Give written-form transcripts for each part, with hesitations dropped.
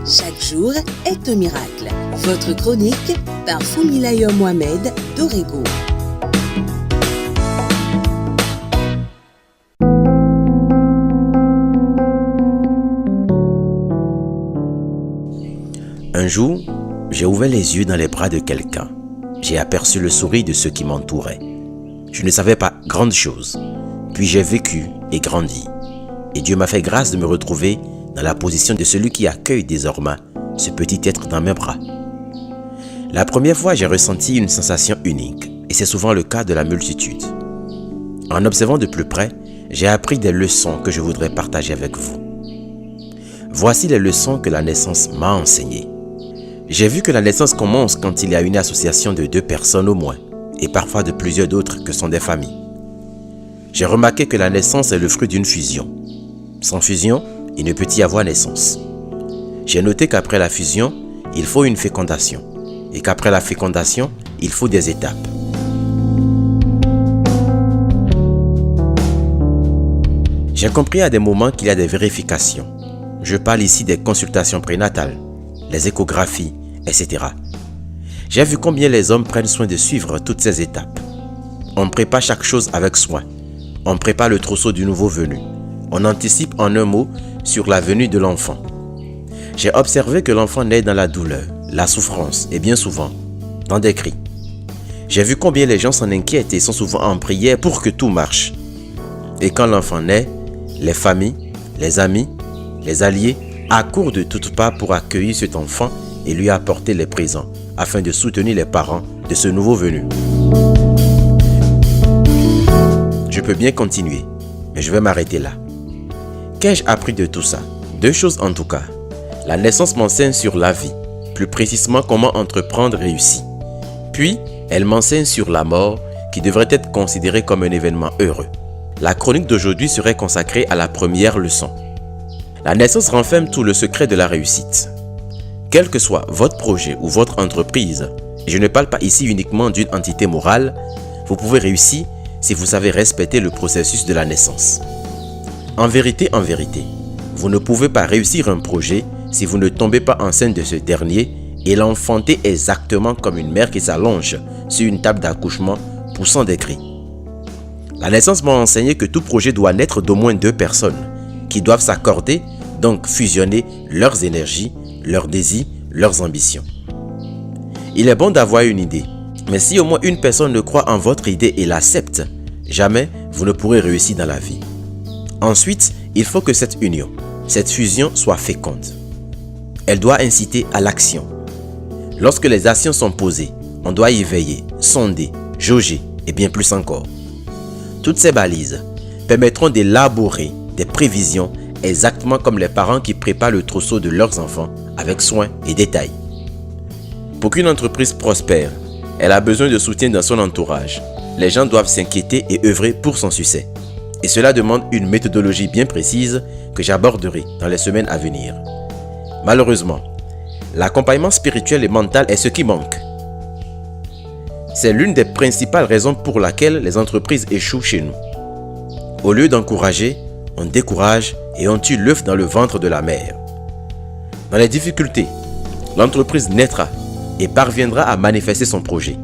Chaque jour est un miracle. Votre chronique par Foumilayo Mohamed d'Orego. Un jour, j'ai ouvert les yeux dans les bras de quelqu'un. J'ai aperçu le sourire de ceux qui m'entouraient. Je ne savais pas grande chose. Puis j'ai vécu et grandi. Et Dieu m'a fait grâce de me retrouver dans la position de celui qui accueille désormais ce petit être dans mes bras. La première fois, j'ai ressenti une sensation unique, et c'est souvent le cas de la multitude. En observant de plus près, j'ai appris des leçons que je voudrais partager avec vous. Voici les leçons que la naissance m'a enseignées. J'ai vu que la naissance commence quand il y a une association de 2 personnes au moins, et parfois de plusieurs d'autres que sont des familles. J'ai remarqué que la naissance est le fruit d'une fusion. Sans fusion, il ne peut y avoir naissance. J'ai noté qu'après la fusion, il faut une fécondation, et qu'après la fécondation, il faut des étapes. J'ai compris à des moments qu'il y a des vérifications. Je parle ici des consultations prénatales, les échographies, etc. J'ai vu combien les hommes prennent soin de suivre toutes ces étapes. On prépare chaque chose avec soin. On prépare le trousseau du nouveau venu. On anticipe en un mot sur la venue de l'enfant. J'ai observé que l'enfant naît dans la douleur, la souffrance et bien souvent dans des cris. J'ai vu combien les gens s'en inquiètent et sont souvent en prière pour que tout marche. Et quand l'enfant naît, les familles, les amis, les alliés accourent de toutes parts pour accueillir cet enfant et lui apporter les présents afin de soutenir les parents de ce nouveau venu. Je peux bien continuer, mais je vais m'arrêter là. Qu'ai-je appris de tout ça? 2 choses en tout cas. La naissance m'enseigne sur la vie, plus précisément comment entreprendre réussi. Puis, elle m'enseigne sur la mort qui devrait être considérée comme un événement heureux. La chronique d'aujourd'hui serait consacrée à la première leçon. La naissance renferme tout le secret de la réussite. Quel que soit votre projet ou votre entreprise, et je ne parle pas ici uniquement d'une entité morale, vous pouvez réussir si vous savez respecter le processus de la naissance. En vérité, vous ne pouvez pas réussir un projet si vous ne tombez pas enceinte de ce dernier et l'enfantez exactement comme une mère qui s'allonge sur une table d'accouchement poussant des cris. La naissance m'a enseigné que tout projet doit naître d'au moins 2 personnes qui doivent s'accorder, donc fusionner leurs énergies, leurs désirs, leurs ambitions. Il est bon d'avoir une idée, mais si au moins une personne ne croit en votre idée et l'accepte, jamais vous ne pourrez réussir dans la vie. Ensuite, il faut que cette union, cette fusion soit féconde. Elle doit inciter à l'action. Lorsque les actions sont posées, on doit y veiller, sonder, jauger et bien plus encore. Toutes ces balises permettront d'élaborer des prévisions exactement comme les parents qui préparent le trousseau de leurs enfants avec soin et détail. Pour qu'une entreprise prospère, elle a besoin de soutien dans son entourage. Les gens doivent s'inquiéter et œuvrer pour son succès. Et cela demande une méthodologie bien précise que j'aborderai dans les semaines à venir. Malheureusement, l'accompagnement spirituel et mental est ce qui manque. C'est l'une des principales raisons pour laquelle les entreprises échouent chez nous. Au lieu d'encourager, on décourage et on tue l'œuf dans le ventre de la mère. Dans les difficultés, l'entreprise naîtra et parviendra à manifester son projet.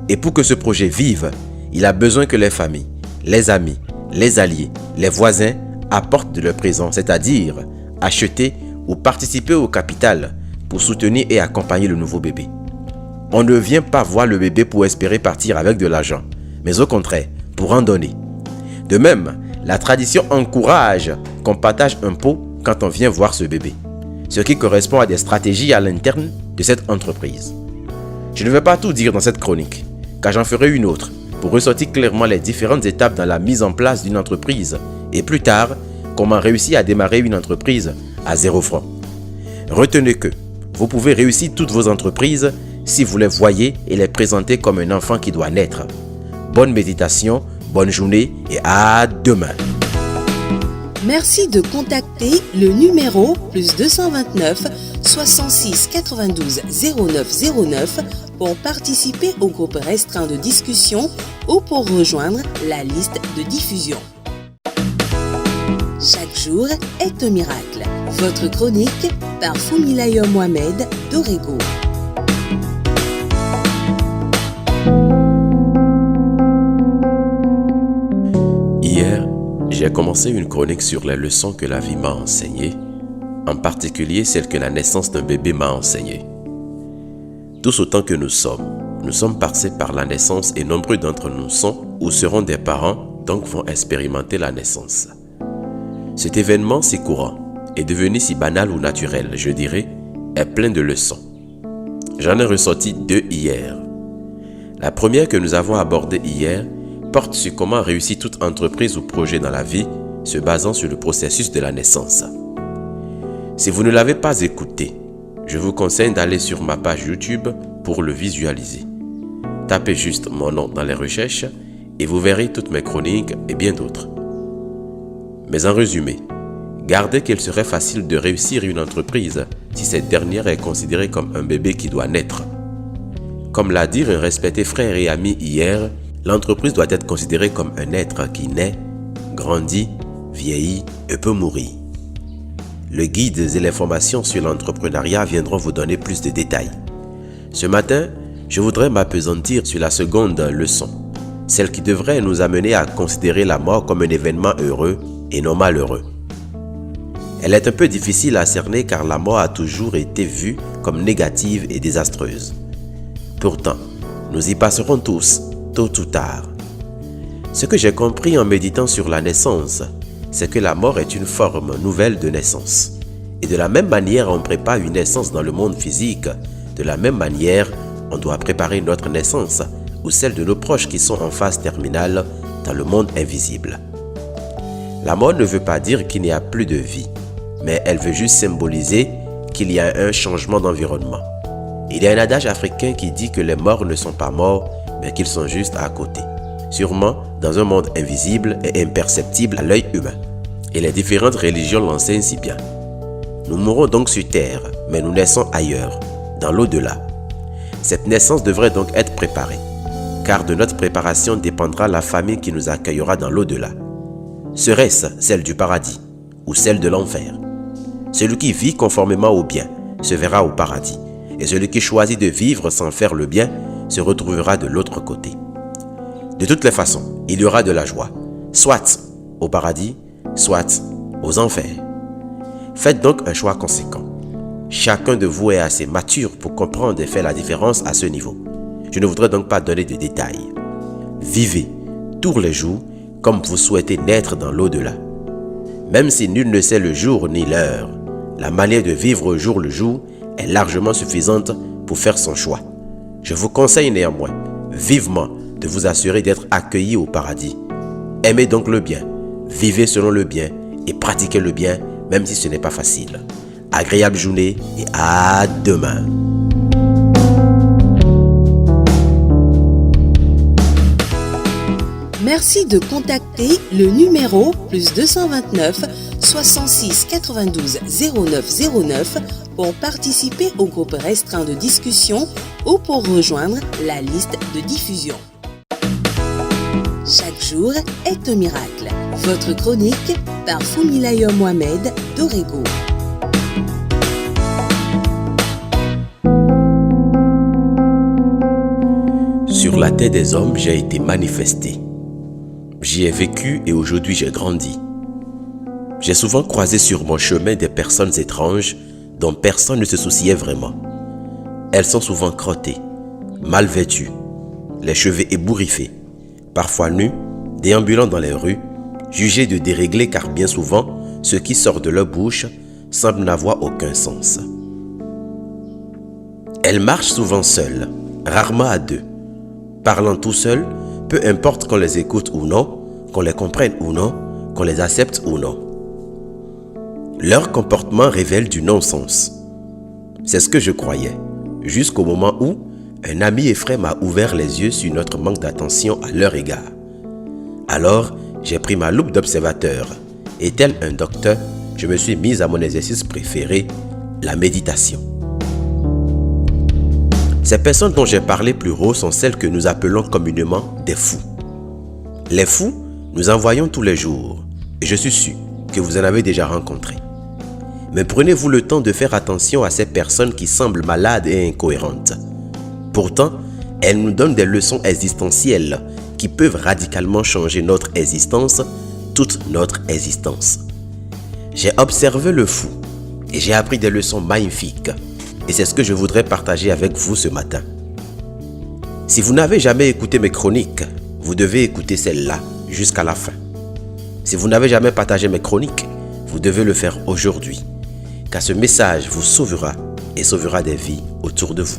Et pour que ce projet vive, il a besoin que les familles, les amis, les alliés, les voisins apportent de leur présent, c'est-à-dire acheter ou participer au capital pour soutenir et accompagner le nouveau bébé. On ne vient pas voir le bébé pour espérer partir avec de l'argent, mais au contraire, pour en donner. De même, la tradition encourage qu'on partage un pot quand on vient voir ce bébé, ce qui correspond à des stratégies à l'interne de cette entreprise. Je ne vais pas tout dire dans cette chronique, car j'en ferai une autre pour ressortir clairement les différentes étapes dans la mise en place d'une entreprise et plus tard, comment réussir à démarrer une entreprise à 0 francs. Retenez que vous pouvez réussir toutes vos entreprises si vous les voyez et les présentez comme un enfant qui doit naître. Bonne méditation, bonne journée et à demain. Merci de contacter le numéro +229 66 92 09 09 pour participer au groupe restreint de discussion ou pour rejoindre la liste de diffusion. Chaque jour est un miracle. Votre chronique par Fumilayo Mohamed d'Orego. Hier, j'ai commencé une chronique sur les leçons que la vie m'a enseignées, en particulier celle que la naissance d'un bébé m'a enseignée. Tous autant que nous sommes passés par la naissance et nombreux d'entre nous sont ou seront des parents, donc vont expérimenter la naissance. Cet événement si courant est devenu si banal ou naturel, je dirais, est plein de leçons. J'en ai ressorti 2 hier. La première que nous avons abordée hier porte sur comment réussir toute entreprise ou projet dans la vie se basant sur le processus de la naissance. Si vous ne l'avez pas écouté, je vous conseille d'aller sur ma page YouTube pour le visualiser. Tapez juste mon nom dans les recherches et vous verrez toutes mes chroniques et bien d'autres. Mais en résumé, gardez qu'il serait facile de réussir une entreprise si cette dernière est considérée comme un bébé qui doit naître. Comme l'a dit un respecté frère et ami hier, l'entreprise doit être considérée comme un être qui naît, grandit, vieillit et peut mourir. Le guide et les formations sur l'entrepreneuriat viendront vous donner plus de détails. Ce matin, je voudrais m'appesantir sur la seconde leçon, celle qui devrait nous amener à considérer la mort comme un événement heureux et non malheureux. Elle est un peu difficile à cerner car la mort a toujours été vue comme négative et désastreuse. Pourtant, nous y passerons tous, tôt ou tard. Ce que j'ai compris en méditant sur la naissance, c'est que la mort est une forme nouvelle de naissance. Et de la même manière on prépare une naissance dans le monde physique, de la même manière on doit préparer notre naissance ou celle de nos proches qui sont en phase terminale dans le monde invisible. La mort ne veut pas dire qu'il n'y a plus de vie, mais elle veut juste symboliser qu'il y a un changement d'environnement. Il y a un adage africain qui dit que les morts ne sont pas morts, mais qu'ils sont juste à côté. Sûrement dans un monde invisible et imperceptible à l'œil humain. Et les différentes religions l'enseignent si bien. Nous mourrons donc sur terre, mais nous naissons ailleurs, dans l'au-delà. Cette naissance devrait donc être préparée, car de notre préparation dépendra la famille qui nous accueillera dans l'au-delà. Serait-ce celle du paradis ou celle de l'enfer? Celui qui vit conformément au bien se verra au paradis, et celui qui choisit de vivre sans faire le bien se retrouvera de l'autre côté. De toutes les façons, il y aura de la joie, soit au paradis, soit aux enfers. Faites donc un choix conséquent. Chacun de vous est assez mature pour comprendre et faire la différence à ce niveau. Je ne voudrais donc pas donner de détails. Vivez tous les jours comme vous souhaitez naître dans l'au-delà. Même si nul ne sait le jour ni l'heure, la manière de vivre au jour le jour est largement suffisante pour faire son choix. Je vous conseille néanmoins, vivement, de vous assurer d'être accueillis au paradis. Aimez donc le bien, vivez selon le bien et pratiquez le bien, même si ce n'est pas facile. Agréable journée et à demain. Merci de contacter le numéro +229 66 92 09 09 pour participer au groupe restreint de discussion ou pour rejoindre la liste de diffusion. Chaque jour est un miracle. Votre chronique par Fumilayo Mohamed d'Orego. Sur la terre des hommes, j'ai été manifesté. J'y ai vécu et aujourd'hui j'ai grandi. J'ai souvent croisé sur mon chemin des personnes étranges dont personne ne se souciait vraiment. Elles sont souvent crottées, mal vêtues, les cheveux ébouriffés, parfois nus, déambulant dans les rues, jugées de déréglées car bien souvent, ce qui sort de leur bouche semble n'avoir aucun sens. Elles marchent souvent seules, rarement à deux. Parlant tout seuls, peu importe qu'on les écoute ou non, qu'on les comprenne ou non, qu'on les accepte ou non. Leur comportement révèle du non-sens. C'est ce que je croyais, jusqu'au moment où un ami et frère m'a ouvert les yeux sur notre manque d'attention à leur égard. Alors, j'ai pris ma loupe d'observateur et tel un docteur, je me suis mis à mon exercice préféré, la méditation. Ces personnes dont j'ai parlé plus haut sont celles que nous appelons communément des fous. Les fous, nous en voyons tous les jours et je suis sûr que vous en avez déjà rencontré. mais prenez-vous le temps de faire attention à ces personnes qui semblent malades et incohérentes. Pourtant, elles nous donnent des leçons existentielles qui peuvent radicalement changer notre existence, toute notre existence. J'ai observé le fou et j'ai appris des leçons magnifiques et c'est ce que je voudrais partager avec vous ce matin. Si vous n'avez jamais écouté mes chroniques, vous devez écouter celle-là jusqu'à la fin. Si vous n'avez jamais partagé mes chroniques, vous devez le faire aujourd'hui, car ce message vous sauvera et sauvera des vies autour de vous.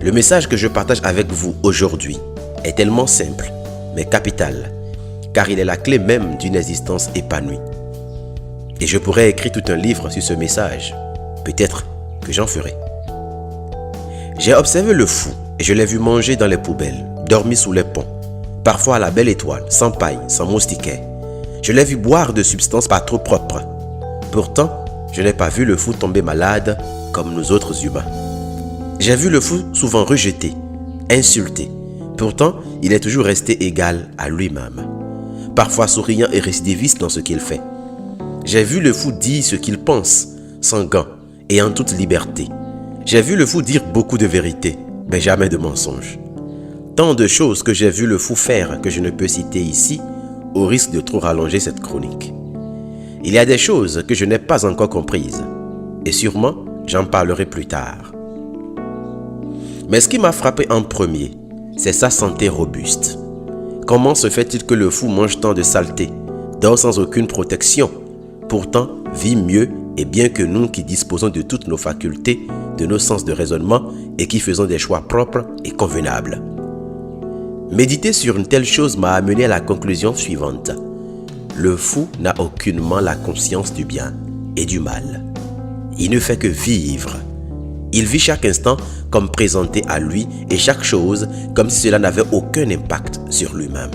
Le message que je partage avec vous aujourd'hui est tellement simple, mais capital, car il est la clé même d'une existence épanouie. Et je pourrais écrire tout un livre sur ce message. Peut-être que j'en ferai. J'ai observé le fou et je l'ai vu manger dans les poubelles, dormir sous les ponts, parfois à la belle étoile, sans paille, sans moustiquaires. Je l'ai vu boire de substances pas trop propres. Pourtant, je n'ai pas vu le fou tomber malade comme nous autres humains. J'ai vu le fou souvent rejeté, insulté. Pourtant, il est toujours resté égal à lui-même. Parfois souriant et récidiviste dans ce qu'il fait. J'ai vu le fou dire ce qu'il pense, sans gants et en toute liberté. J'ai vu le fou dire beaucoup de vérités, mais jamais de mensonges. Tant de choses que j'ai vu le fou faire que je ne peux citer ici, au risque de trop rallonger cette chronique. Il y a des choses que je n'ai pas encore comprises, et sûrement j'en parlerai plus tard. Mais ce qui m'a frappé en premier, c'est sa santé robuste. Comment se fait-il que le fou mange tant de saleté, dort sans aucune protection, pourtant vit mieux et bien que nous qui disposons de toutes nos facultés, de nos sens de raisonnement et qui faisons des choix propres et convenables? Méditer sur une telle chose m'a amené à la conclusion suivante. Le fou n'a aucunement la conscience du bien et du mal. Il ne fait que vivre. Il vit chaque instant comme présenté à lui et chaque chose comme si cela n'avait aucun impact sur lui-même.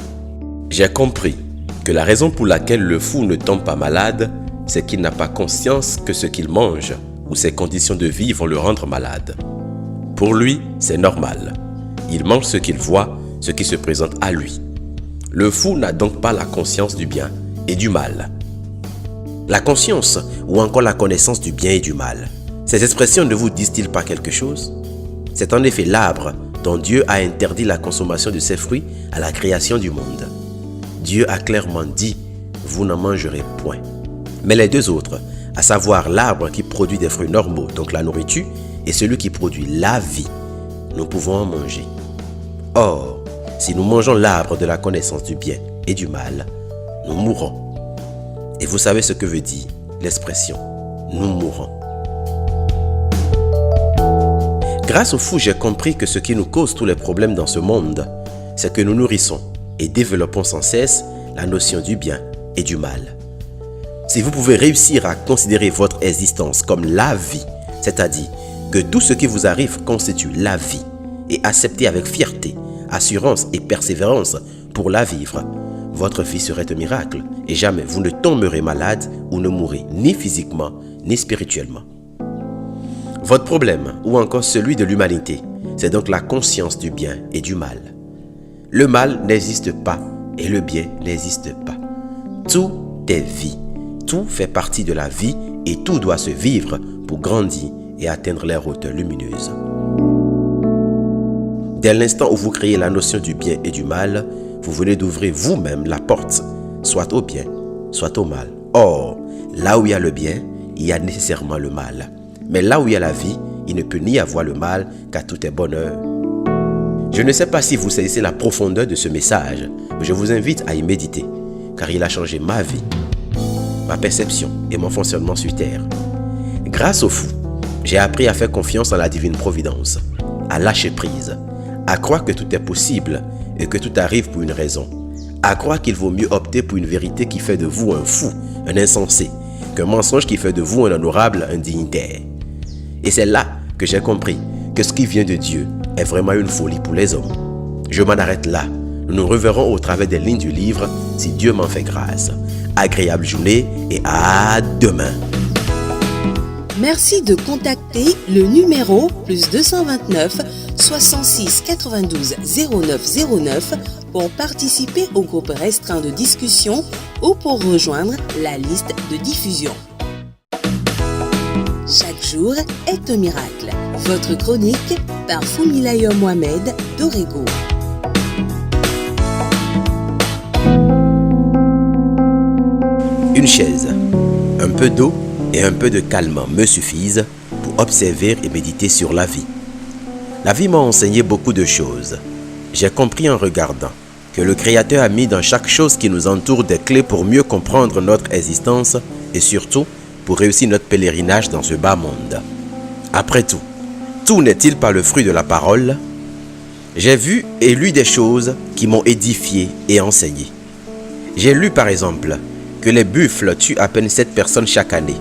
J'ai compris que la raison pour laquelle le fou ne tombe pas malade, c'est qu'il n'a pas conscience que ce qu'il mange ou ses conditions de vie vont le rendre malade. Pour lui, c'est normal. Il mange ce qu'il voit, ce qui se présente à lui. Le fou n'a donc pas la conscience du bien et du mal. La conscience ou encore la connaissance du bien et du mal, ces expressions ne vous disent-ils pas quelque chose? C'est en effet l'arbre dont Dieu a interdit la consommation de ses fruits à la création du monde. Dieu a clairement dit, vous n'en mangerez point. Mais les deux autres, à savoir l'arbre qui produit des fruits normaux, donc la nourriture, et celui qui produit la vie, nous pouvons en manger. Or, si nous mangeons l'arbre de la connaissance du bien et du mal, nous mourrons. Et vous savez ce que veut dire l'expression « nous mourrons ». Grâce au fou, j'ai compris que ce qui nous cause tous les problèmes dans ce monde, c'est que nous nourrissons et développons sans cesse la notion du bien et du mal. Si vous pouvez réussir à considérer votre existence comme la vie, c'est-à-dire que tout ce qui vous arrive constitue la vie, et accepter avec fierté, assurance et persévérance pour la vivre, votre vie serait un miracle et jamais vous ne tomberez malade ou ne mourrez ni physiquement ni spirituellement. Votre problème, ou encore celui de l'humanité, c'est donc la conscience du bien et du mal. Le mal n'existe pas et le bien n'existe pas. Tout est vie, tout fait partie de la vie et tout doit se vivre pour grandir et atteindre les hauteurs lumineuses. Dès l'instant où vous créez la notion du bien et du mal, vous venez d'ouvrir vous-même la porte, soit au bien, soit au mal. Or, là où il y a le bien, il y a nécessairement le mal. Mais là où il y a la vie, il ne peut ni avoir le mal, car tout est bonheur. Je ne sais pas si vous saisissez la profondeur de ce message, mais je vous invite à y méditer, car il a changé ma vie, ma perception et mon fonctionnement sur terre. Grâce au fou, j'ai appris à faire confiance en la divine providence, à lâcher prise, à croire que tout est possible et que tout arrive pour une raison, à croire qu'il vaut mieux opter pour une vérité qui fait de vous un fou, un insensé, qu'un mensonge qui fait de vous un honorable, un dignitaire. Et c'est là que j'ai compris que ce qui vient de Dieu est vraiment une folie pour les hommes. Je m'en arrête là. Nous nous reverrons au travers des lignes du livre si Dieu m'en fait grâce. Agréable journée et à demain. Merci de contacter le numéro +229 66 92 09 09 pour participer au groupe restreint de discussion ou pour rejoindre la liste de diffusion. Chaque jour est un miracle. Votre chronique par Funmilayo Mohamed d'Orego. Une chaise, un peu d'eau et un peu de calmant me suffisent pour observer et méditer sur la vie. La vie m'a enseigné beaucoup de choses. J'ai compris en regardant que le Créateur a mis dans chaque chose qui nous entoure des clés pour mieux comprendre notre existence et surtout pour réussir notre pèlerinage dans ce bas monde. Après tout n'est-il pas le fruit de la parole? J'ai vu et lu des choses qui m'ont édifié et enseigné. J'ai lu par exemple que les buffles tuent à peine 7 personnes chaque année.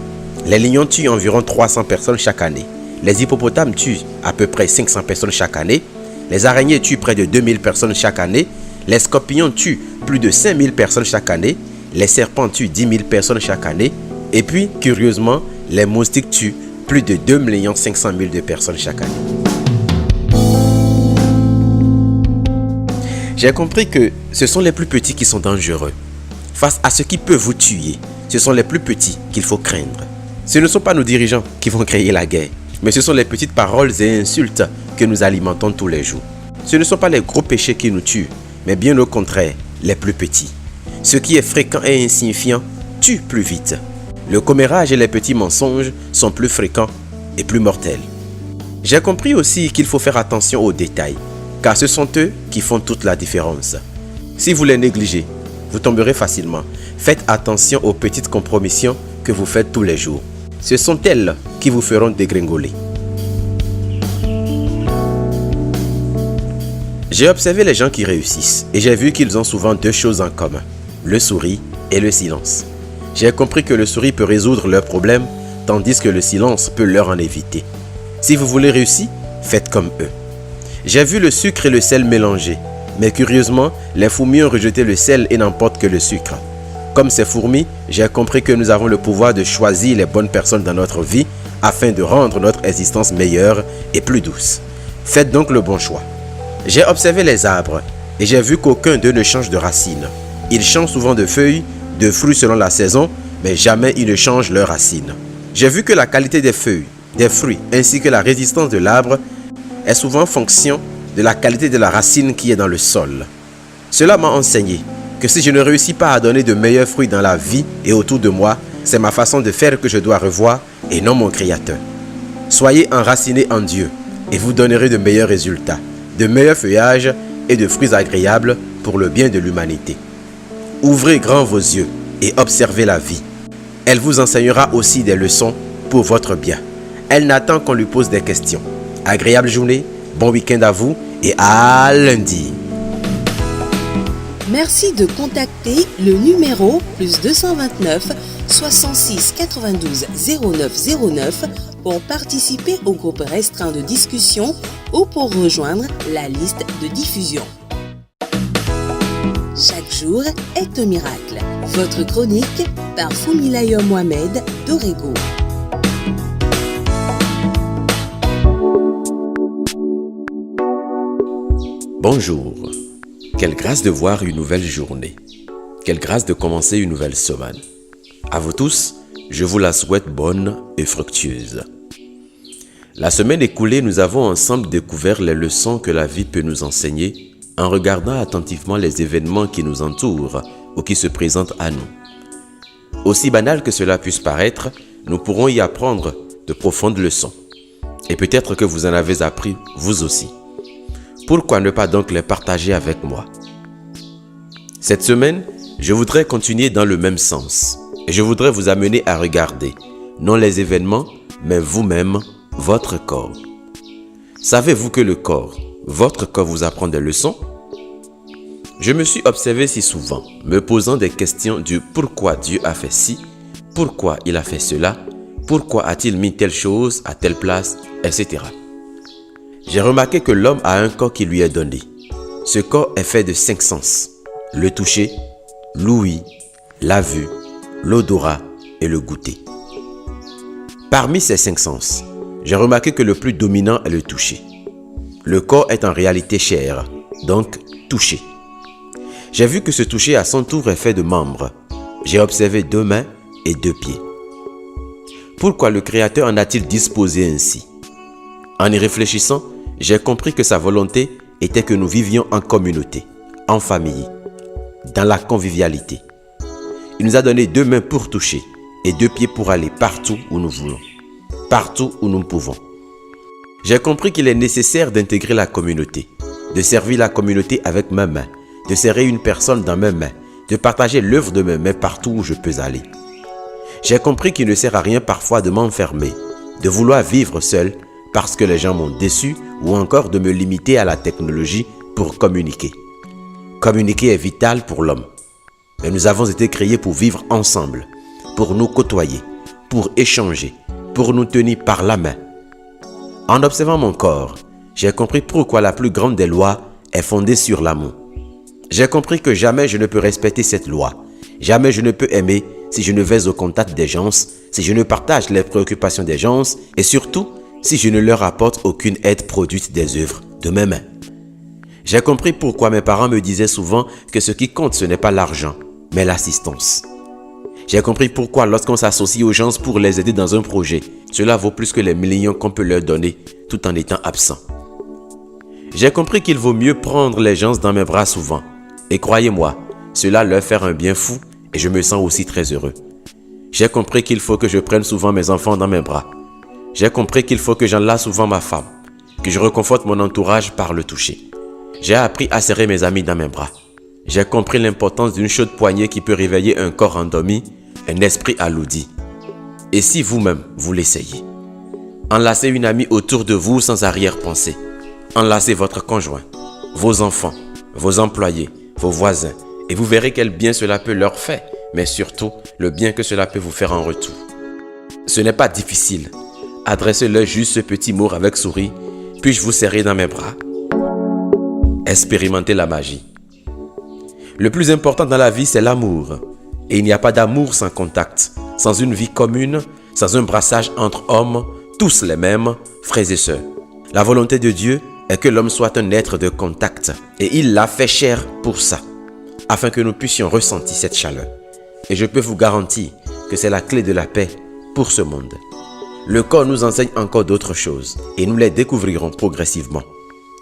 Les lions tuent environ 300 personnes chaque année. Les hippopotames tuent à peu près 500 personnes chaque année. Les araignées tuent près de 2000 personnes chaque année. Les scorpions tuent plus de 5000 personnes chaque année. Les serpents tuent 10 000 personnes chaque année. Et puis, curieusement, les moustiques tuent plus de 2 500 000 de personnes chaque année. J'ai compris que ce sont les plus petits qui sont dangereux. Face à ce qui peut vous tuer, ce sont les plus petits qu'il faut craindre. Ce ne sont pas nos dirigeants qui vont créer la guerre, mais ce sont les petites paroles et insultes que nous alimentons tous les jours. Ce ne sont pas les gros péchés qui nous tuent, mais bien au contraire, les plus petits. Ce qui est fréquent et insignifiant tue plus vite. Le commérage et les petits mensonges sont plus fréquents et plus mortels. J'ai compris aussi qu'il faut faire attention aux détails, car ce sont eux qui font toute la différence. Si vous les négligez, vous tomberez facilement. Faites attention aux petites compromissions que vous faites tous les jours. Ce sont elles qui vous feront dégringoler. J'ai observé les gens qui réussissent et j'ai vu qu'ils ont souvent 2 choses en commun, le sourire et le silence. J'ai compris que le sourire peut résoudre leurs problèmes, tandis que le silence peut leur en éviter. Si vous voulez réussir, faites comme eux. J'ai vu le sucre et le sel mélangés, mais curieusement, les fourmis ont rejeté le sel et n'emportent que le sucre. Comme ces fourmis, j'ai compris que nous avons le pouvoir de choisir les bonnes personnes dans notre vie afin de rendre notre existence meilleure et plus douce. Faites donc le bon choix. J'ai observé les arbres et j'ai vu qu'aucun d'eux ne change de racines. Ils changent souvent de feuilles, de fruits selon la saison, mais jamais ils ne changent leurs racines. J'ai vu que la qualité des feuilles, des fruits ainsi que la résistance de l'arbre est souvent fonction de la qualité de la racine qui est dans le sol. Cela m'a enseigné que si je ne réussis pas à donner de meilleurs fruits dans la vie et autour de moi, c'est ma façon de faire que je dois revoir et non mon Créateur. Soyez enracinés en Dieu et vous donnerez de meilleurs résultats, de meilleurs feuillages et de fruits agréables pour le bien de l'humanité. Ouvrez grand vos yeux et observez la vie. Elle vous enseignera aussi des leçons pour votre bien. Elle n'attend qu'on lui pose des questions. Agréable journée, bon week-end à vous et à lundi. Merci de contacter le numéro +229 66 92 09 09 pour participer au groupe restreint de discussion ou pour rejoindre la liste de diffusion. Chaque jour est un miracle. Votre chronique par Funmilayo Mohamed d'Orego. Bonjour. Quelle grâce de voir une nouvelle journée. Quelle grâce de commencer une nouvelle semaine. À vous tous, je vous la souhaite bonne et fructueuse. La semaine écoulée, nous avons ensemble découvert les leçons que la vie peut nous enseigner en regardant attentivement les événements qui nous entourent ou qui se présentent à nous. Aussi banal que cela puisse paraître, nous pourrons y apprendre de profondes leçons. Et peut-être que vous en avez appris vous aussi. Pourquoi ne pas donc les partager avec moi? Cette semaine, je voudrais continuer dans le même sens. Et je voudrais vous amener à regarder, non les événements, mais vous-même, votre corps. Savez-vous que le corps, votre corps vous apprend des leçons? Je me suis observé si souvent, me posant des questions du pourquoi Dieu a fait ci, pourquoi il a fait cela, pourquoi a-t-il mis telle chose à telle place, etc. J'ai remarqué que l'homme a un corps qui lui est donné. Ce corps est fait de 5 sens. Le toucher, l'ouïe, la vue, l'odorat et le goûter. Parmi ces 5 sens, j'ai remarqué que le plus dominant est le toucher. Le corps est en réalité chair, donc touché. J'ai vu que ce toucher à son tour est fait de membres. J'ai observé 2 mains et 2 pieds. Pourquoi le Créateur en a-t-il disposé ainsi? En y réfléchissant, j'ai compris que sa volonté était que nous vivions en communauté, en famille, dans la convivialité. Il nous a donné 2 mains pour toucher et 2 pieds pour aller partout où nous voulons, partout où nous pouvons. J'ai compris qu'il est nécessaire d'intégrer la communauté, de servir la communauté avec mes mains, de serrer une personne dans mes mains, de partager l'œuvre de mes mains partout où je peux aller. J'ai compris qu'il ne sert à rien parfois de m'enfermer, de vouloir vivre seul parce que les gens m'ont déçu ou encore de me limiter à la technologie pour communiquer. Communiquer est vital pour l'homme. Mais nous avons été créés pour vivre ensemble, pour nous côtoyer, pour échanger, pour nous tenir par la main. En observant mon corps, j'ai compris pourquoi la plus grande des lois est fondée sur l'amour. J'ai compris que jamais je ne peux respecter cette loi. Jamais je ne peux aimer si je ne vais au contact des gens, si je ne partage les préoccupations des gens et surtout si je ne leur apporte aucune aide produite des œuvres de mes mains. J'ai compris pourquoi mes parents me disaient souvent que ce qui compte ce n'est pas l'argent, mais l'assistance. J'ai compris pourquoi lorsqu'on s'associe aux gens pour les aider dans un projet, cela vaut plus que les millions qu'on peut leur donner tout en étant absent. J'ai compris qu'il vaut mieux prendre les gens dans mes bras souvent. Et croyez-moi, cela leur fait un bien fou et je me sens aussi très heureux. J'ai compris qu'il faut que je prenne souvent mes enfants dans mes bras. J'ai compris qu'il faut que j'enlace souvent ma femme, que je réconforte mon entourage par le toucher. J'ai appris à serrer mes amis dans mes bras. J'ai compris l'importance d'une chaude poignée qui peut réveiller un corps endormi, un esprit alourdi. Et si vous-même, vous l'essayez? Enlacez une amie autour de vous sans arrière-pensée. Enlacez votre conjoint, vos enfants, vos employés, vos voisins, et vous verrez quel bien cela peut leur faire, mais surtout le bien que cela peut vous faire en retour. Ce n'est pas difficile. Adressez-leur juste ce petit mot avec sourire, puis-je vous serrer dans mes bras? Expérimentez la magie. Le plus important dans la vie, c'est l'amour. Et il n'y a pas d'amour sans contact, sans une vie commune, sans un brassage entre hommes, tous les mêmes, frères et sœurs. La volonté de Dieu est que l'homme soit un être de contact. Et il l'a fait chair pour ça, afin que nous puissions ressentir cette chaleur. Et je peux vous garantir que c'est la clé de la paix pour ce monde. Le corps nous enseigne encore d'autres choses et nous les découvrirons progressivement.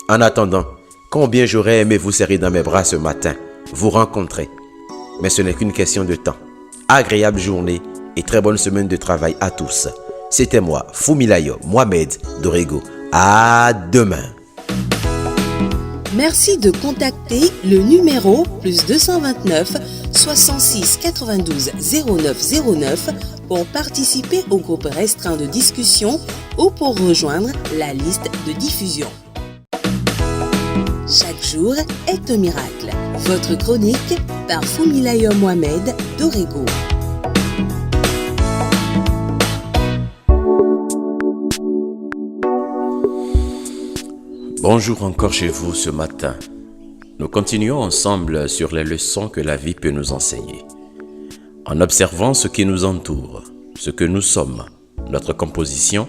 En attendant, combien j'aurais aimé vous serrer dans mes bras ce matin, vous rencontrer. Mais ce n'est qu'une question de temps. Agréable journée et très bonne semaine de travail à tous. C'était moi, Fumilayo Mohamed Dorego. À demain. Merci de contacter le numéro +229 66 92 09 09 pour participer au groupe restreint de discussion ou pour rejoindre la liste de diffusion. Chaque jour est un miracle. Votre chronique par Fumilayo Mohamed Dorego. Bonjour encore chez vous ce matin. Nous continuons ensemble sur les leçons que la vie peut nous enseigner. En observant ce qui nous entoure, ce que nous sommes, notre composition,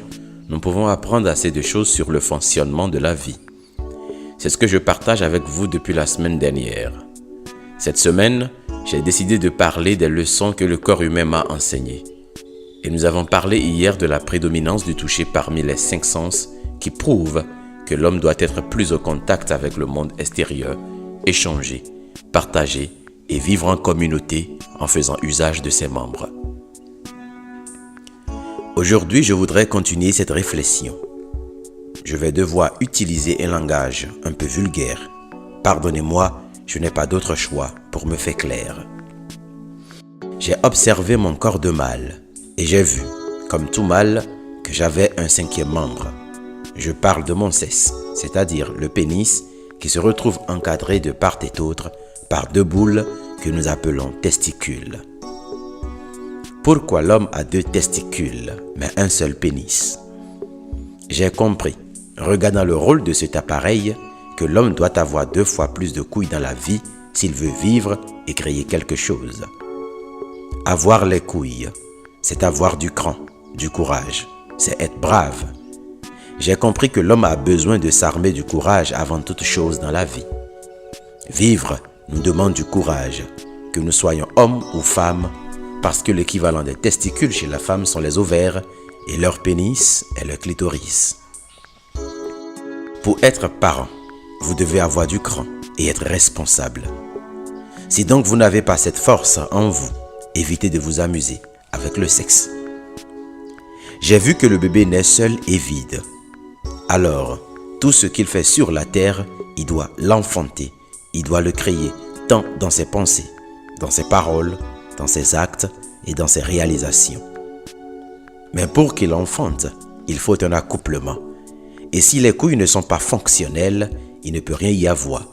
nous pouvons apprendre assez de choses sur le fonctionnement de la vie. C'est ce que je partage avec vous depuis la semaine dernière. Cette semaine, j'ai décidé de parler des leçons que le corps humain m'a enseignées. Et nous avons parlé hier de la prédominance du toucher parmi les 5 sens qui prouvent que l'homme doit être plus au contact avec le monde extérieur, échanger, partager et vivre en communauté en faisant usage de ses membres. Aujourd'hui, je voudrais continuer cette réflexion. Je vais devoir utiliser un langage un peu vulgaire. Pardonnez-moi, je n'ai pas d'autre choix pour me faire clair. J'ai observé mon corps de mâle et j'ai vu, comme tout mâle, que j'avais un 5e membre. Je parle de mon cesse, c'est-à-dire le pénis qui se retrouve encadré de part et d'autre par 2 boules que nous appelons testicules. Pourquoi l'homme a 2 testicules, mais un seul pénis? J'ai compris, regardant le rôle de cet appareil, que l'homme doit avoir 2 fois plus de couilles dans la vie s'il veut vivre et créer quelque chose. Avoir les couilles, c'est avoir du cran, du courage, c'est être brave. J'ai compris que l'homme a besoin de s'armer du courage avant toute chose dans la vie. Vivre nous demande du courage, que nous soyons hommes ou femmes, parce que l'équivalent des testicules chez la femme sont les ovaires et leur pénis est le clitoris. Pour être parent, vous devez avoir du cran et être responsable. Si donc vous n'avez pas cette force en vous, évitez de vous amuser avec le sexe. J'ai vu que le bébé naît seul et vide. Alors, tout ce qu'il fait sur la terre, il doit l'enfanter, il doit le créer tant dans ses pensées, dans ses paroles, dans ses actes et dans ses réalisations. Mais pour qu'il enfante, il faut un accouplement. Et si les couilles ne sont pas fonctionnelles, il ne peut rien y avoir.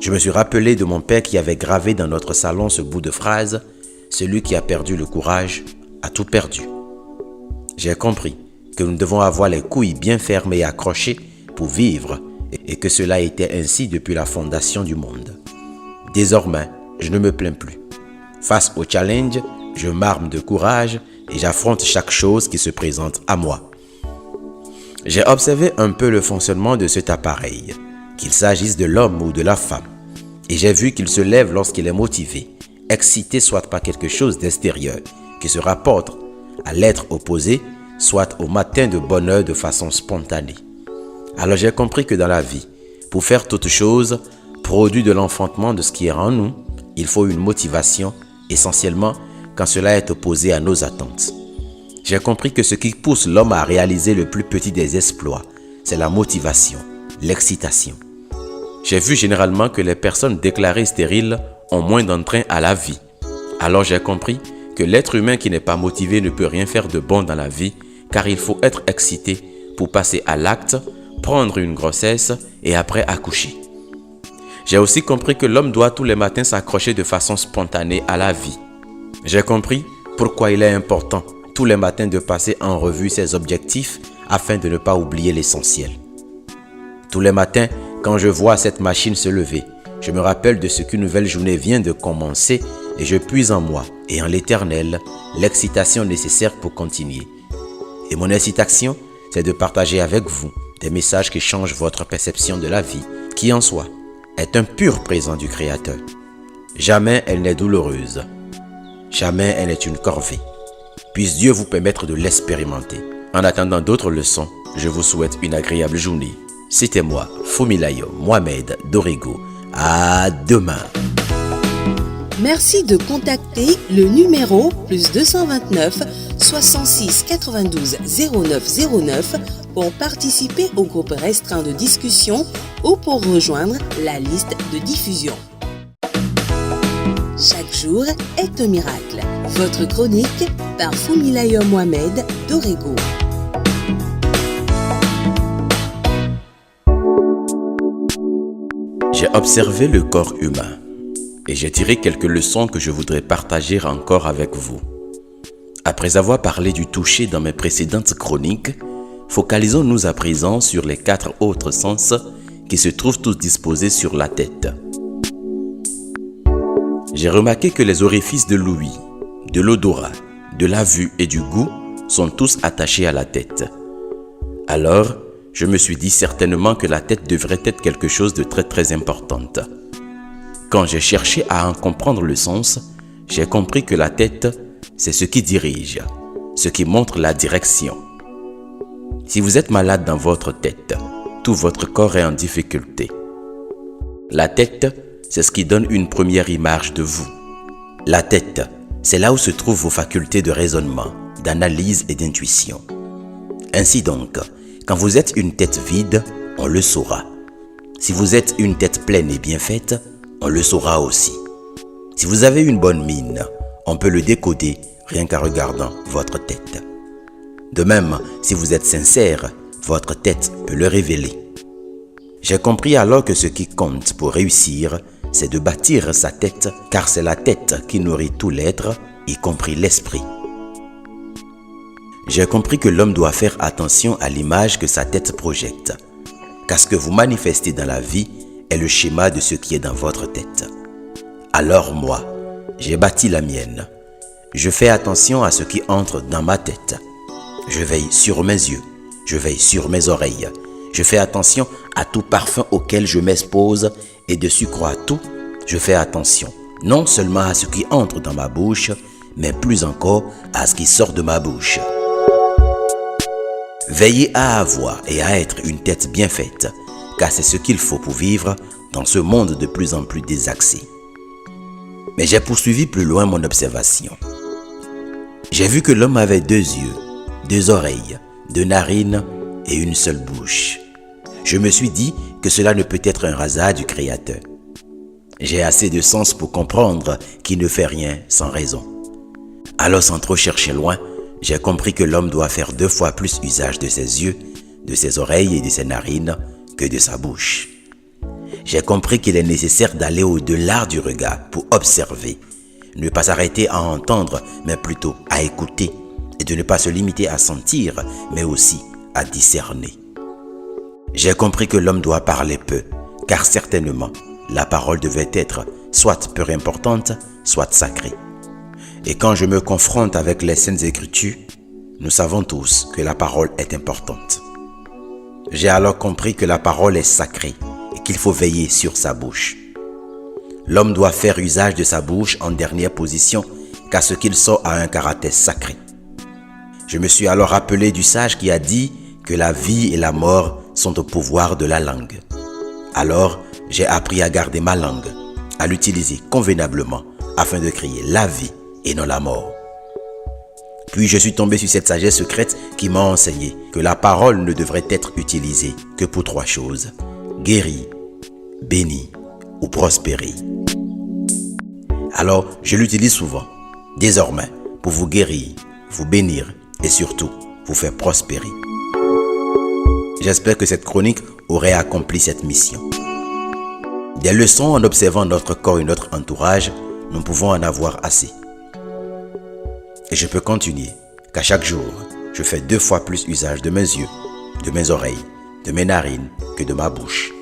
Je me suis rappelé de mon père qui avait gravé dans notre salon ce bout de phrase « Celui qui a perdu le courage a tout perdu ». J'ai compris que nous devons avoir les couilles bien fermées et accrochées pour vivre et que cela était ainsi depuis la fondation du monde. Désormais, je ne me plains plus. Face au challenge, je m'arme de courage et j'affronte chaque chose qui se présente à moi. J'ai observé un peu le fonctionnement de cet appareil, qu'il s'agisse de l'homme ou de la femme, et j'ai vu qu'il se lève lorsqu'il est motivé, excité soit par quelque chose d'extérieur, qui se rapporte à l'être opposé, soit au matin de bonheur de façon spontanée. Alors j'ai compris que dans la vie, pour faire toute chose, produit de l'enfantement de ce qui est en nous, il faut une motivation, essentiellement quand cela est opposé à nos attentes. J'ai compris que ce qui pousse l'homme à réaliser le plus petit des exploits, c'est la motivation, l'excitation. J'ai vu généralement que les personnes déclarées stériles ont moins d'entrain à la vie. Alors j'ai compris que l'être humain qui n'est pas motivé ne peut rien faire de bon dans la vie, car il faut être excité pour passer à l'acte, prendre une grossesse et après accoucher. J'ai aussi compris que l'homme doit tous les matins s'accrocher de façon spontanée à la vie. J'ai compris pourquoi il est important tous les matins de passer en revue ses objectifs afin de ne pas oublier l'essentiel. Tous les matins, quand je vois cette machine se lever, je me rappelle de ce qu'une nouvelle journée vient de commencer et je puise en moi et en l'Éternel l'excitation nécessaire pour continuer. Et mon excitation, c'est de partager avec vous des messages qui changent votre perception de la vie, qui en soi est un pur présent du Créateur. Jamais elle n'est douloureuse. Jamais elle n'est une corvée. Puisse Dieu vous permettre de l'expérimenter. En attendant d'autres leçons, je vous souhaite une agréable journée. C'était moi, Fumilayo Mohamed Dorego. À demain. Merci de contacter le numéro +229 66 92 09 09 pour participer au groupe restreint de discussion ou pour rejoindre la liste de diffusion. Chaque jour est un miracle. Votre chronique par Fumilayo Mohamed Dorego. J'ai observé le corps humain et j'ai tiré quelques leçons que je voudrais partager encore avec vous. Après avoir parlé du toucher dans mes précédentes chroniques, focalisons-nous à présent sur les 4 autres sens qui se trouvent tous disposés sur la tête. J'ai remarqué que les orifices de l'ouïe, de l'odorat, de la vue et du goût sont tous attachés à la tête. Alors, je me suis dit certainement que la tête devrait être quelque chose de très importante. Quand j'ai cherché à en comprendre le sens, j'ai compris que la tête, c'est ce qui dirige, ce qui montre la direction. Si vous êtes malade dans votre tête, tout votre corps est en difficulté. La tête, c'est ce qui donne une première image de vous. La tête, c'est là où se trouvent vos facultés de raisonnement, d'analyse et d'intuition. Ainsi donc, quand vous êtes une tête vide, on le saura. Si vous êtes une tête pleine et bien faite, on le saura aussi. Si vous avez une bonne mine, on peut le décoder rien qu'en regardant votre tête. De même, si vous êtes sincère, votre tête peut le révéler. J'ai compris alors que ce qui compte pour réussir, c'est de bâtir sa tête, car c'est la tête qui nourrit tout l'être, y compris l'esprit. J'ai compris que l'homme doit faire attention à l'image que sa tête projette, car ce que vous manifestez dans la vie est le schéma de ce qui est dans votre tête. Alors moi, j'ai bâti la mienne. Je fais attention à ce qui entre dans ma tête. Je veille sur mes yeux, je veille sur mes oreilles. Je fais attention à tout parfum auquel je m'expose et de surcroît à tout, je fais attention non seulement à ce qui entre dans ma bouche, mais plus encore à ce qui sort de ma bouche. Veillez à avoir et à être une tête bien faite, car c'est ce qu'il faut pour vivre dans ce monde de plus en plus désaxé. Mais j'ai poursuivi plus loin mon observation. J'ai vu que l'homme avait 2 yeux, 2 oreilles, 2 narines et une seule bouche. Je me suis dit que cela ne peut être un hasard du Créateur. J'ai assez de sens pour comprendre qu'il ne fait rien sans raison. Alors sans trop chercher loin, j'ai compris que l'homme doit faire 2 fois plus usage de ses yeux, de ses oreilles et de ses narines que de sa bouche. J'ai compris qu'il est nécessaire d'aller au-delà du regard pour observer, ne pas s'arrêter à entendre, mais plutôt à écouter, et de ne pas se limiter à sentir, mais aussi à discerner. J'ai compris que l'homme doit parler peu, car certainement, la parole devait être soit peu importante, soit sacrée. Et quand je me confronte avec les Saintes Écritures, nous savons tous que la parole est importante. J'ai alors compris que la parole est sacrée et qu'il faut veiller sur sa bouche. L'homme doit faire usage de sa bouche en dernière position, car ce qu'il sort a un caractère sacré. Je me suis alors rappelé du sage qui a dit que la vie et la mort sont au pouvoir de la langue. Alors, j'ai appris à garder ma langue, à l'utiliser convenablement afin de crier la vie et non la mort. Puis je suis tombé sur cette sagesse secrète qui m'a enseigné que la parole ne devrait être utilisée que pour 3 choses: guérir, bénir ou prospérer. Alors, je l'utilise souvent, désormais, pour vous guérir, vous bénir et surtout, vous faire prospérer. J'espère que cette chronique aurait accompli cette mission. Des leçons en observant notre corps et notre entourage, nous pouvons en avoir assez. Et je peux continuer qu'à chaque jour, je fais 2 fois plus usage de mes yeux, de mes oreilles, de mes narines que de ma bouche.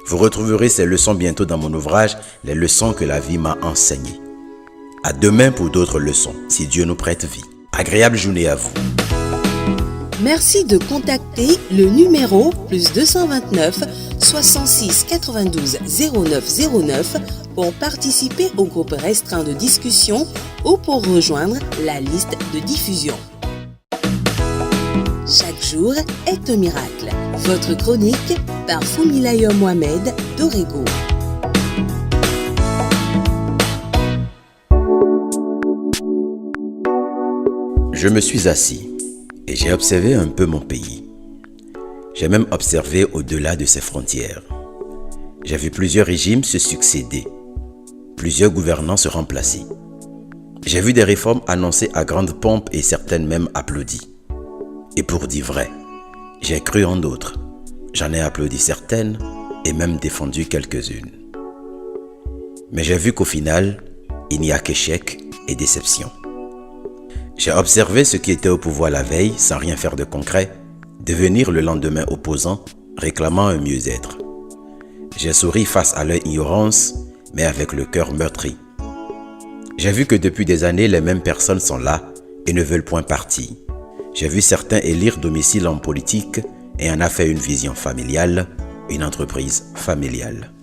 Vous retrouverez ces leçons bientôt dans mon ouvrage « Les leçons que la vie m'a enseignées ». À demain pour d'autres leçons, si Dieu nous prête vie. Agréable journée à vous. Merci de contacter le numéro +229 66 92 09 09 pour participer au groupe restreint de discussion ou pour rejoindre la liste de diffusion. Chaque jour est un miracle. Votre chronique par Fumilayo Mohamed d'Orego. Je me suis assis et j'ai observé un peu mon pays. J'ai même observé au-delà de ses frontières. J'ai vu plusieurs régimes se succéder, plusieurs gouvernants se remplacer. J'ai vu des réformes annoncées à grande pompe et certaines même applaudies. Et pour dire vrai, j'ai cru en d'autres. J'en ai applaudi certaines et même défendu quelques-unes. Mais j'ai vu qu'au final, il n'y a qu'échec et déception. J'ai observé ceux qui étaient au pouvoir la veille sans rien faire de concret, devenir le lendemain opposant, réclamant un mieux-être. J'ai souri face à leur ignorance, mais avec le cœur meurtri. J'ai vu que depuis des années, les mêmes personnes sont là et ne veulent point partir. J'ai vu certains élire domicile en politique et en a fait une vision familiale, une entreprise familiale.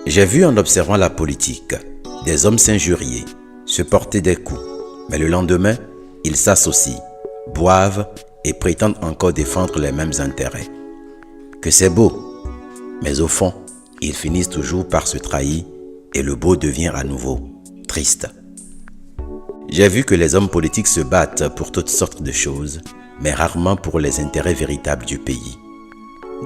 J'ai vu en observant la politique des hommes s'injurier, se porter des coups, mais le lendemain, ils s'associent, boivent et prétendent encore défendre les mêmes intérêts. Que c'est beau, mais au fond, ils finissent toujours par se trahir et le beau devient à nouveau triste. J'ai vu que les hommes politiques se battent pour toutes sortes de choses, mais rarement pour les intérêts véritables du pays.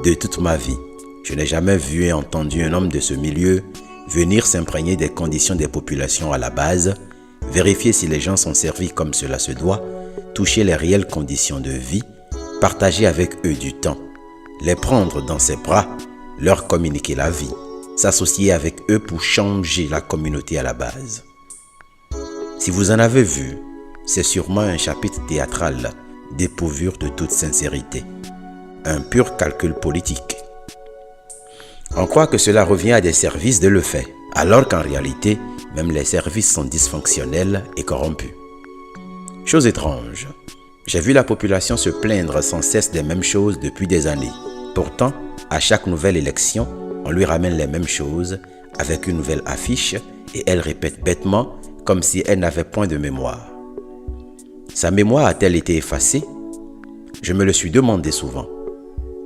De toute ma vie, je n'ai jamais vu et entendu un homme de ce milieu venir s'imprégner des conditions des populations à la base, vérifier si les gens sont servis comme cela se doit, toucher les réelles conditions de vie, partager avec eux du temps, les prendre dans ses bras, leur communiquer la vie, s'associer avec eux pour changer la communauté à la base. Si vous en avez vu, c'est sûrement un chapitre théâtral dépourvu de toute sincérité, un pur calcul politique. On croit que cela revient à des services de le faire, alors qu'en réalité, même les services sont dysfonctionnels et corrompus. Chose étrange, j'ai vu la population se plaindre sans cesse des mêmes choses depuis des années. Pourtant, à chaque nouvelle élection, on lui ramène les mêmes choses avec une nouvelle affiche et elle répète bêtement comme si elle n'avait point de mémoire. Sa mémoire a-t-elle été effacée? Je me le suis demandé souvent.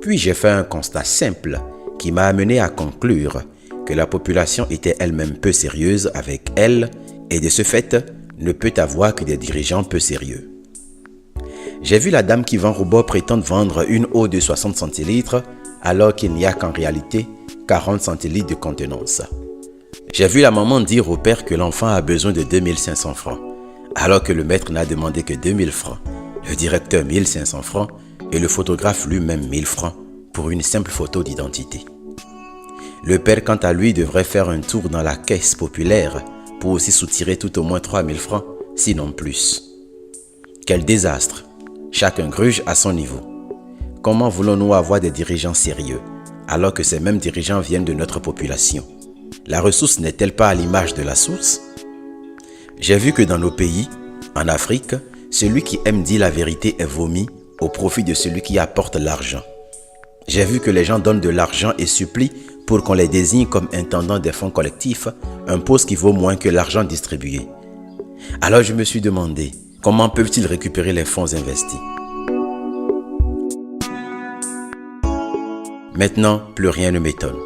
Puis j'ai fait un constat simple qui m'a amené à conclure que la population était elle-même peu sérieuse avec elle et de ce fait ne peut avoir que des dirigeants peu sérieux. J'ai vu la dame qui vend au bord prétendre vendre une eau de 60 centilitres alors qu'il n'y a qu'en réalité 40 centilitres de contenance. J'ai vu la maman dire au père que l'enfant a besoin de 2500 francs alors que le maître n'a demandé que 2000 francs, le directeur 1500 francs et le photographe lui-même 1000 francs pour une simple photo d'identité. Le père, quant à lui, devrait faire un tour dans la caisse populaire pour aussi soutirer tout au moins 3000 francs, sinon plus. Quel désastre! Chacun gruge à son niveau. Comment voulons-nous avoir des dirigeants sérieux alors que ces mêmes dirigeants viennent de notre population? La ressource n'est-elle pas à l'image de la source? J'ai vu que dans nos pays, en Afrique, celui qui aime dire la vérité est vomi au profit de celui qui apporte l'argent. J'ai vu que les gens donnent de l'argent et supplient pour qu'on les désigne comme intendants des fonds collectifs, un poste qui vaut moins que l'argent distribué. Alors je me suis demandé, comment peuvent-ils récupérer les fonds investis? Maintenant, plus rien ne m'étonne.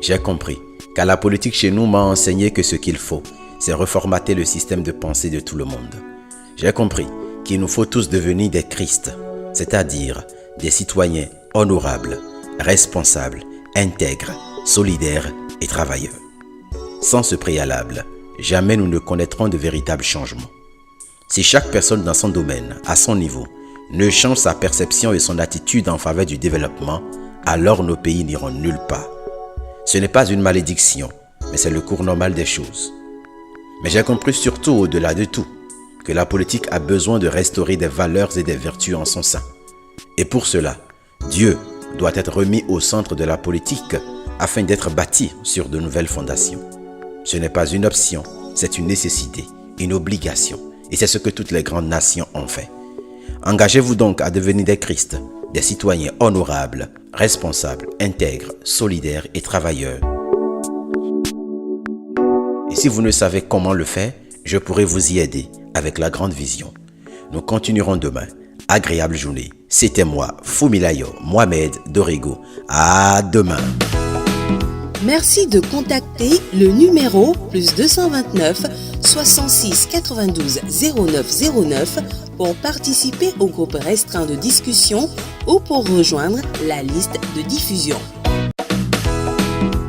J'ai compris qu'à la politique chez nous m'a enseigné que ce qu'il faut, c'est reformater le système de pensée de tout le monde. J'ai compris qu'il nous faut tous devenir des Christ, c'est-à-dire des citoyens honorables, responsables, intègres, solidaires et travailleurs. Sans ce préalable, jamais nous ne connaîtrons de véritables changements. Si chaque personne dans son domaine, à son niveau, ne change sa perception et son attitude en faveur du développement, alors nos pays n'iront nulle part. Ce n'est pas une malédiction, mais c'est le cours normal des choses. Mais j'ai compris surtout au-delà de tout, que la politique a besoin de restaurer des valeurs et des vertus en son sein. Et pour cela, Dieu doit être remis au centre de la politique afin d'être bâti sur de nouvelles fondations. Ce n'est pas une option, c'est une nécessité, une obligation. Et c'est ce que toutes les grandes nations ont fait. Engagez-vous donc à devenir des Christ, des citoyens honorables, responsables, intègres, solidaires et travailleurs. Et si vous ne savez comment le faire, je pourrai vous y aider avec la grande vision. Nous continuerons demain. Agréable journée. C'était moi, Fumilayo Mohamed Dorego. À demain. Merci de contacter le numéro +229 66 92 09 09 pour participer au groupe restreint de discussion ou pour rejoindre la liste de diffusion.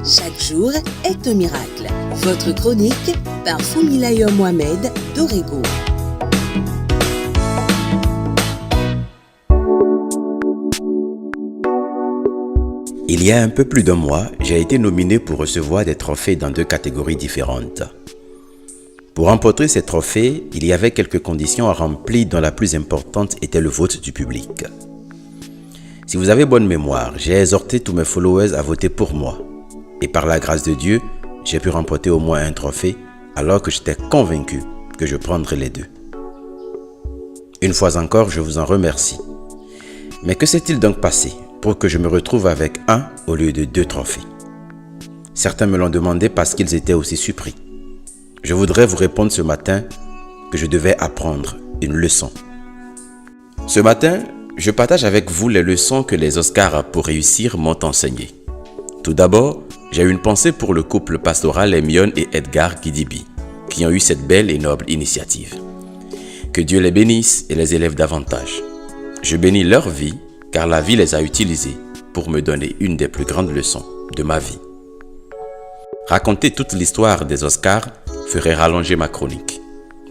Chaque jour est un miracle. Votre chronique par Fumilayo Mohamed Dorego. Il y a un peu plus d'un mois, j'ai été nominé pour recevoir des trophées dans 2 catégories différentes. Pour remporter ces trophées, il y avait quelques conditions à remplir dont la plus importante était le vote du public. Si vous avez bonne mémoire, j'ai exhorté tous mes followers à voter pour moi. Et par la grâce de Dieu, j'ai pu remporter au moins un trophée alors que j'étais convaincu que je prendrais les 2. Une fois encore, je vous en remercie. Mais que s'est-il donc passé pour que je me retrouve avec 1 au lieu de 2 trophées? Certains me l'ont demandé parce qu'ils étaient aussi surpris. Je voudrais vous répondre ce matin que je devais apprendre une leçon. Ce matin, je partage avec vous les leçons que les Oscars pour réussir m'ont enseignées. Tout d'abord, j'ai une pensée pour le couple pastoral Emion et Edgar Gidibi, qui ont eu cette belle et noble initiative. Que Dieu les bénisse et les élève davantage. Je bénis leur vie, car la vie les a utilisés pour me donner une des plus grandes leçons de ma vie. Raconter toute l'histoire des Oscars ferait rallonger ma chronique.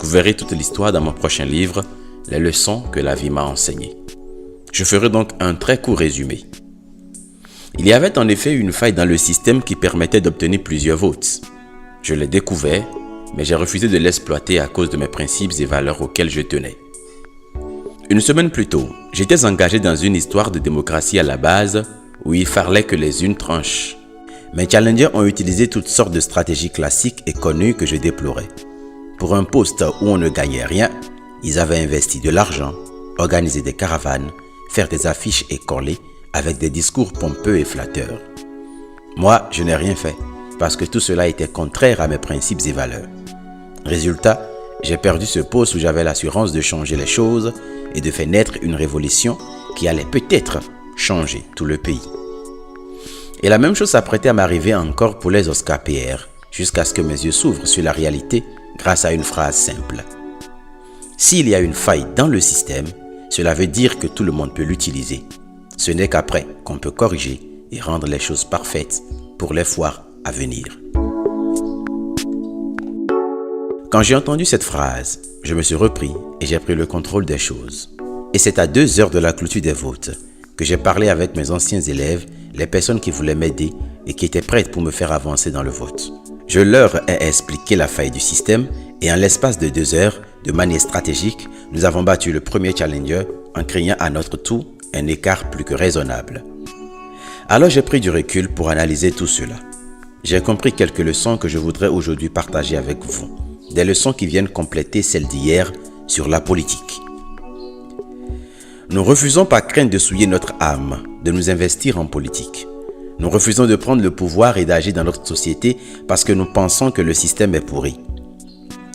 Vous verrez toute l'histoire dans mon prochain livre, Les leçons que la vie m'a enseignées. Je ferai donc un très court résumé. Il y avait en effet une faille dans le système qui permettait d'obtenir plusieurs votes. Je l'ai découvert, mais j'ai refusé de l'exploiter à cause de mes principes et valeurs auxquels je tenais. Une semaine plus tôt, j'étais engagé dans une histoire de démocratie à la base où il fallait que les unes tranchent. Mes challengers ont utilisé toutes sortes de stratégies classiques et connues que je déplorais. Pour un poste où on ne gagnait rien, ils avaient investi de l'argent, organisé des caravanes, faire des affiches écorlées avec des discours pompeux et flatteurs. Moi, je n'ai rien fait, parce que tout cela était contraire à mes principes et valeurs. Résultat, j'ai perdu ce poste où j'avais l'assurance de changer les choses et de faire naître une révolution qui allait peut-être changer tout le pays. Et la même chose s'apprêtait à m'arriver encore pour les Oscars PR, jusqu'à ce que mes yeux s'ouvrent sur la réalité grâce à une phrase simple. S'il y a une faille dans le système, cela veut dire que tout le monde peut l'utiliser. Ce n'est qu'après qu'on peut corriger et rendre les choses parfaites pour les fois à venir. Quand j'ai entendu cette phrase, je me suis repris et j'ai pris le contrôle des choses. Et c'est à 2 heures de la clôture des votes que j'ai parlé avec mes anciens élèves, les personnes qui voulaient m'aider et qui étaient prêtes pour me faire avancer dans le vote. Je leur ai expliqué la faille du système et en l'espace de 2 heures, de manière stratégique, nous avons battu le premier challenger en créant à notre tour un écart plus que raisonnable. Alors j'ai pris du recul pour analyser tout cela. J'ai compris quelques leçons que je voudrais aujourd'hui partager avec vous. Des leçons qui viennent compléter celles d'hier sur la politique. Nous refusons par crainte de souiller notre âme, de nous investir en politique. Nous refusons de prendre le pouvoir et d'agir dans notre société parce que nous pensons que le système est pourri.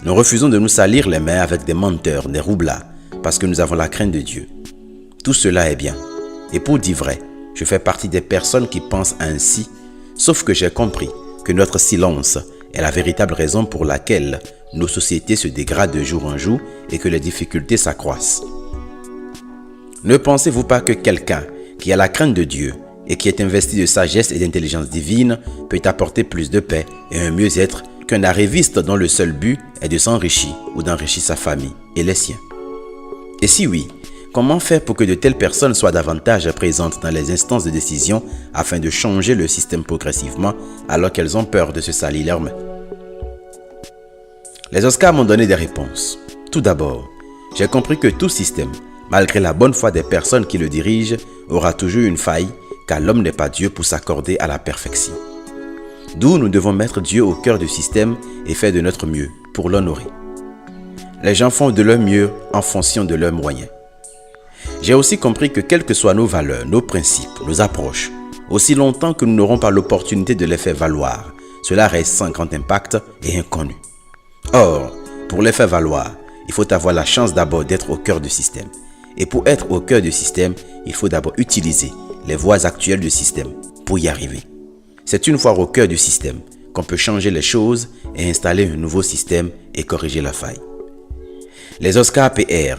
Nous refusons de nous salir les mains avec des menteurs, des roublards, parce que nous avons la crainte de Dieu. Tout cela est bien. Et pour dire vrai, je fais partie des personnes qui pensent ainsi, sauf que j'ai compris que notre silence est la véritable raison pour laquelle nos sociétés se dégradent de jour en jour et que les difficultés s'accroissent. Ne pensez-vous pas que quelqu'un qui a la crainte de Dieu et qui est investi de sagesse et d'intelligence divine peut apporter plus de paix et un mieux-être qu'un arriviste dont le seul but est de s'enrichir ou d'enrichir sa famille et les siens? Et si oui, comment faire pour que de telles personnes soient davantage présentes dans les instances de décision afin de changer le système progressivement alors qu'elles ont peur de se salir leurs mains? Les Oscars m'ont donné des réponses. Tout d'abord, j'ai compris que tout système, malgré la bonne foi des personnes qui le dirigent, aura toujours une faille, car l'homme n'est pas Dieu pour s'accorder à la perfection. D'où nous devons mettre Dieu au cœur du système et faire de notre mieux pour l'honorer. Les gens font de leur mieux en fonction de leurs moyens. J'ai aussi compris que quelles que soient nos valeurs, nos principes, nos approches, aussi longtemps que nous n'aurons pas l'opportunité de les faire valoir, cela reste sans grand impact et inconnu. Or, pour les faire valoir, il faut avoir la chance d'abord d'être au cœur du système. Et pour être au cœur du système, il faut d'abord utiliser les voies actuelles du système pour y arriver. C'est une fois au cœur du système qu'on peut changer les choses et installer un nouveau système et corriger la faille. Les Oscars PR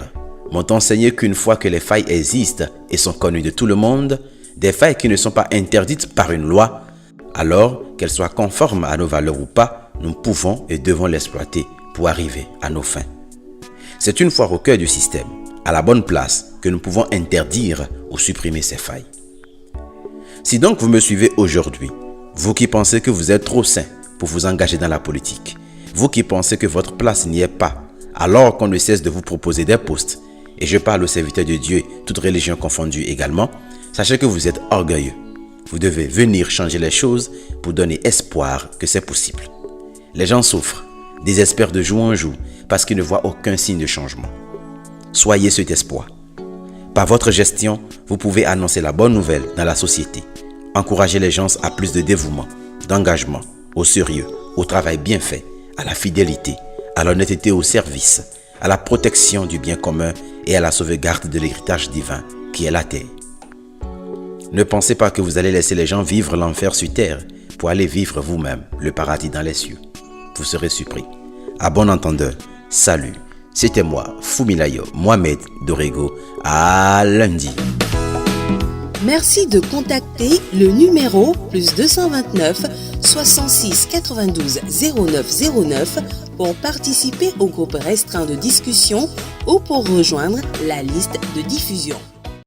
m'ont enseigné qu'une fois que les failles existent et sont connues de tout le monde, des failles qui ne sont pas interdites par une loi, alors qu'elles soient conformes à nos valeurs ou pas, nous pouvons et devons l'exploiter pour arriver à nos fins. C'est une fois au cœur du système, à la bonne place, que nous pouvons interdire ou supprimer ces failles. Si donc vous me suivez aujourd'hui, vous qui pensez que vous êtes trop saint pour vous engager dans la politique, vous qui pensez que votre place n'y est pas, alors qu'on ne cesse de vous proposer des postes, et je parle aux serviteurs de Dieu, toutes religions confondues également, sachez que vous êtes orgueilleux. Vous devez venir changer les choses pour donner espoir que c'est possible. Les gens souffrent, désespèrent de jour en jour parce qu'ils ne voient aucun signe de changement. Soyez cet espoir. Par votre gestion, vous pouvez annoncer la bonne nouvelle dans la société, encourager les gens à plus de dévouement, d'engagement, au sérieux, au travail bien fait, à la fidélité, à l'honnêteté au service, à la protection du bien commun et à la sauvegarde de l'héritage divin qui est la terre. Ne pensez pas que vous allez laisser les gens vivre l'enfer sur terre pour aller vivre vous-même le paradis dans les cieux. Vous serez surpris. À bon entendeur, salut. C'était moi, Fumilayo Mohamed Dorego. À lundi. Merci de contacter le numéro +229 66 92 09 09 pour participer au groupe restreint de discussion ou pour rejoindre la liste de diffusion.